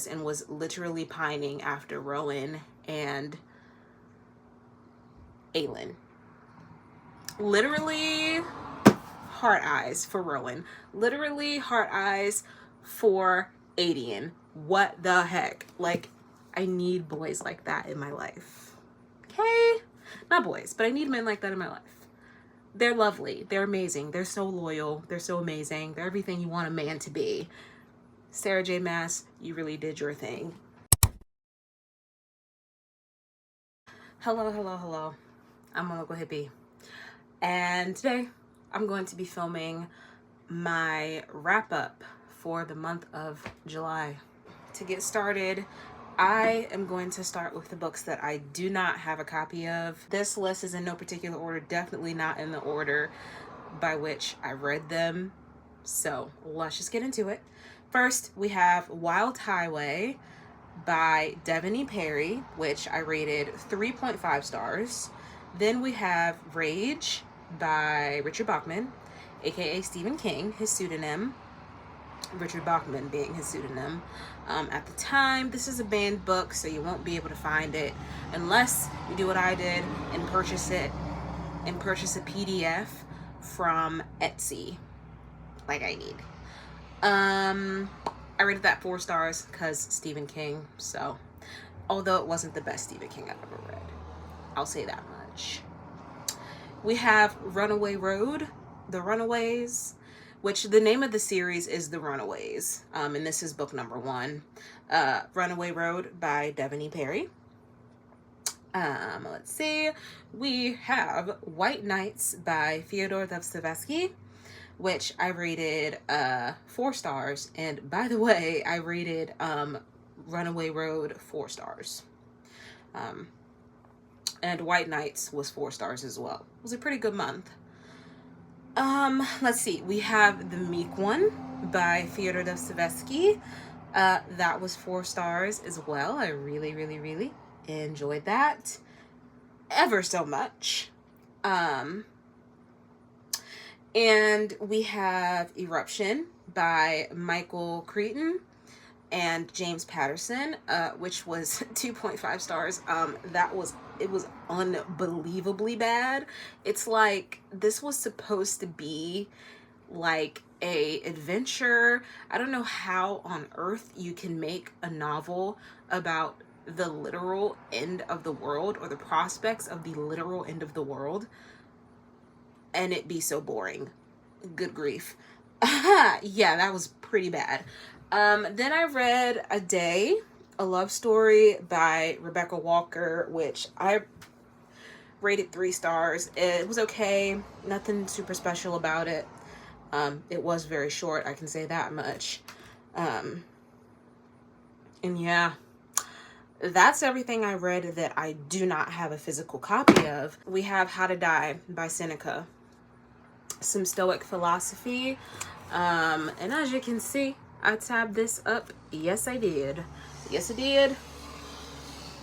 and was literally pining after Rowan and Aelin. Literally heart eyes for Rowan. Literally heart eyes for Aedion. What the heck? Like, I need boys like that in my life. Okay? Not boys, but I need men like that in my life. They're lovely. They're amazing. They're so loyal. They're so amazing. They're everything you want a man to be. Sarah J. Maas, you really did your thing. Hello, hello, hello. I'm Local Hippie. And today I'm going to be filming my wrap up for the month of July. To get started, I am going to start with the books that I do not have a copy of. This list is in no particular order, definitely not in the order by which I read them. So let's just get into it. First, we have Wild Highway by Devoney Perry, which I rated 3.5 stars. Then we have Rage by Richard Bachman, aka Stephen King, his pseudonym. Richard Bachman being his pseudonym. At the time, this is a banned book, so you won't be able to find it unless you do what I did and purchase a PDF from Etsy, like I need. I rated that 4 stars because Stephen King. So, although it wasn't the best Stephen King I've ever read, I'll say that much. We have Runaway Road, The Runaways, which the name of the series is The Runaways, and this is book number 1. Runaway Road by Devoney Perry. Let's see. We have White Nights by Fyodor Dostoevsky, which I rated 4 stars. And by the way, I rated Runaway Road 4 stars. And White Nights was 4 stars as well. It was a pretty good month. Let's see. We have The Meek One by Fyodor Dostoevsky. That was 4 stars as well. I really, really, really enjoyed that ever so much. And we have Eruption by Michael Crichton and James Patterson, which was 2.5 stars. It was unbelievably bad. It's like, this was supposed to be like a adventure. I don't know how on earth you can make a novel about the literal end of the world, or the prospects of the literal end of the world, and it be so boring. Good grief. Yeah, that was pretty bad. Then I read A Day, a love story by Rebecca Walker, which I rated 3 stars. It was okay. Nothing super special about it. It was very short, I can say that much. And yeah, that's everything I read that I do not have a physical copy of. We have How to Die by Seneca. Some Stoic philosophy. And as you can see, I tabbed this up. Yes, I did. Yes, I did.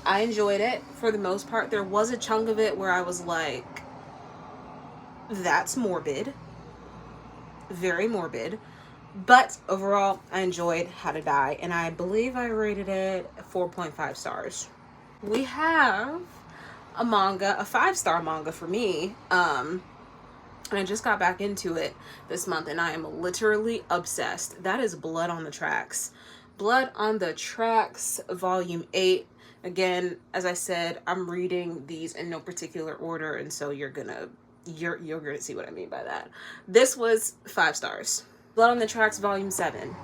I enjoyed it for the most part. There was a chunk of it where I was like, that's morbid. Very morbid. But overall, I enjoyed How to Die, and I believe I rated it 4.5 stars. We have a manga, a 5-star manga for me. And I just got back into it this month, and I am literally obsessed. That is Blood on the Tracks. Blood on the Tracks, Volume 8. Again, as I said, I'm reading these in no particular order, and so you're gonna see what I mean by that. This was 5 stars. Blood on the Tracks, Volume 7.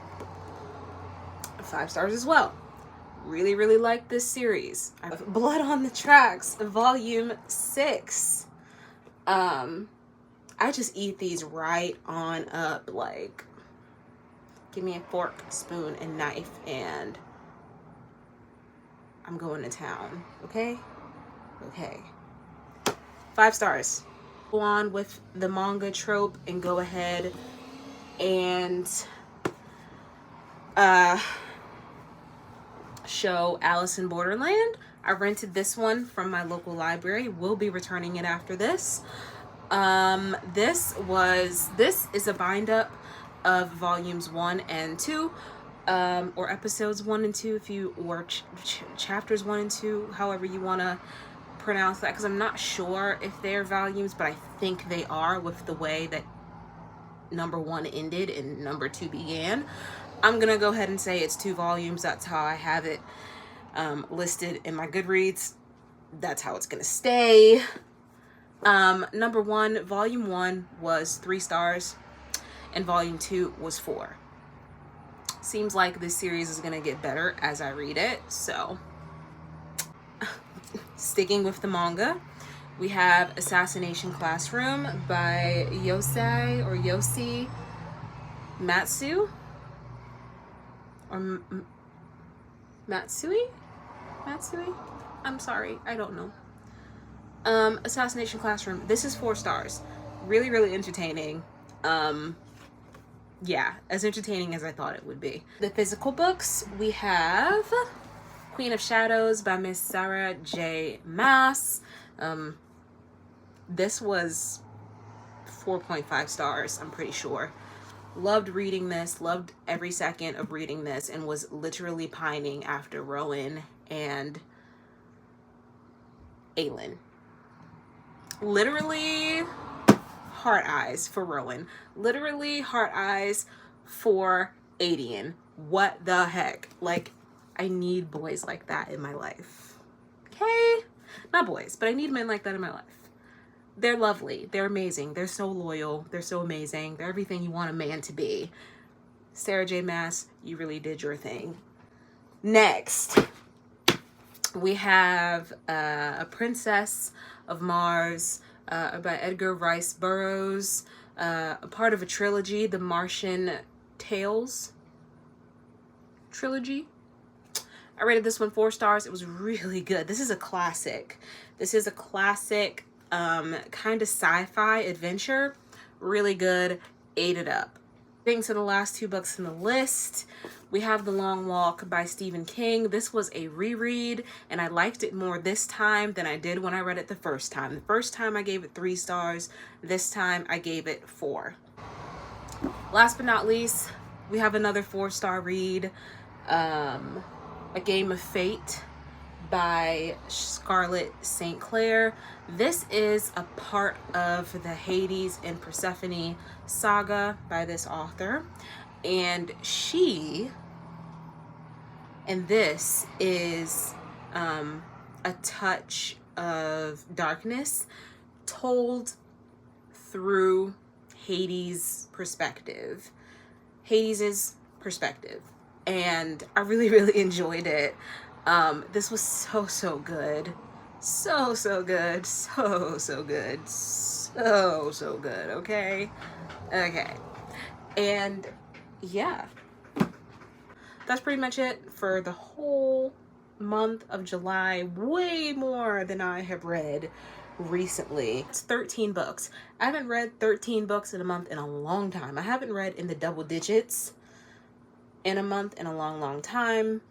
5 stars as well. Really, really like this series. Blood on the Tracks, Volume 6. I just eat these right on up. Like, give me a fork, spoon, and knife, and I'm going to town. Okay? Okay. 5 stars. Go on with the manga trope and go ahead and show Alice in Borderland. I rented this one from my local library. Will be returning it after this. This is a bind up of volumes 1 and 2. or episodes 1 and 2, if you, or chapters 1 and 2, however you want to pronounce that, because I'm not sure if they're volumes, but I think they are with the way that number 1 ended and number 2 began. I'm gonna go ahead and say it's 2 volumes. That's how I have it listed in my Goodreads. That's how it's gonna stay. Number 1, volume 1 was 3 stars, and volume 2 was 4. Seems like this series is gonna get better as I read it. So sticking with the manga, we have Assassination Classroom by Yosi Matsu, or Matsui? I'm sorry, I don't know. Assassination Classroom. This is 4 stars. Really, really entertaining. Yeah, as entertaining as I thought it would be. The physical books, we have Queen of Shadows by Miss Sarah J. Maas. This was 4.5 stars, I'm pretty sure. Loved reading this, loved every second of reading this, and was literally pining after Rowan and Aelin. Literally heart eyes for Rowan. Literally heart eyes for Adian. What the heck? Like, I need boys like that in my life. Okay? Not boys, but I need men like that in my life. They're lovely. They're amazing. They're so loyal. They're so amazing. They're everything you want a man to be. Sarah J. Maas, you really did your thing. Next, we have A Princess of Mars by Edgar Rice Burroughs, a part of a trilogy, the Martian Tales trilogy. I rated this one 4 stars. It was really good. This is a classic. This is a classic kind of sci-fi adventure. Really good. Ate it up. Getting to the last 2 books in the list, we have The Long Walk by Stephen King. This was a reread, and I liked it more this time than I did when I read it the first time. The first time I gave it 3 stars. This time I gave it 4. Last but not least, we have another 4-star read, A Game of Fate by Scarlett St. Clair. This is a part of the Hades and Persephone saga by this author, and this is a touch of darkness told through Hades' perspective. Hades' perspective. And I really, really enjoyed it. This was so good. So good. So good. So good. Okay. And yeah, that's pretty much it for the whole month of July. Way more than I have read recently. It's 13 books. I haven't read 13 books in a month in a long time. I haven't read in the double digits in a month in a long time.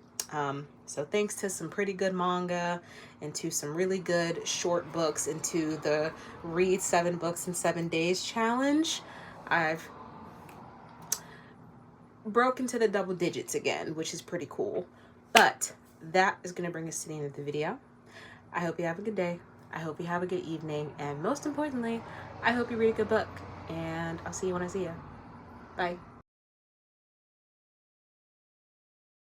So thanks to some pretty good manga and to some really good short books and to the read 7 books in 7 days challenge, I've broken to the double digits again, which is pretty cool. But that is going to bring us to the end of the video. I hope you have a good day. I hope you have a good evening. And most importantly, I hope you read a good book. And I'll see you when I see you. Bye.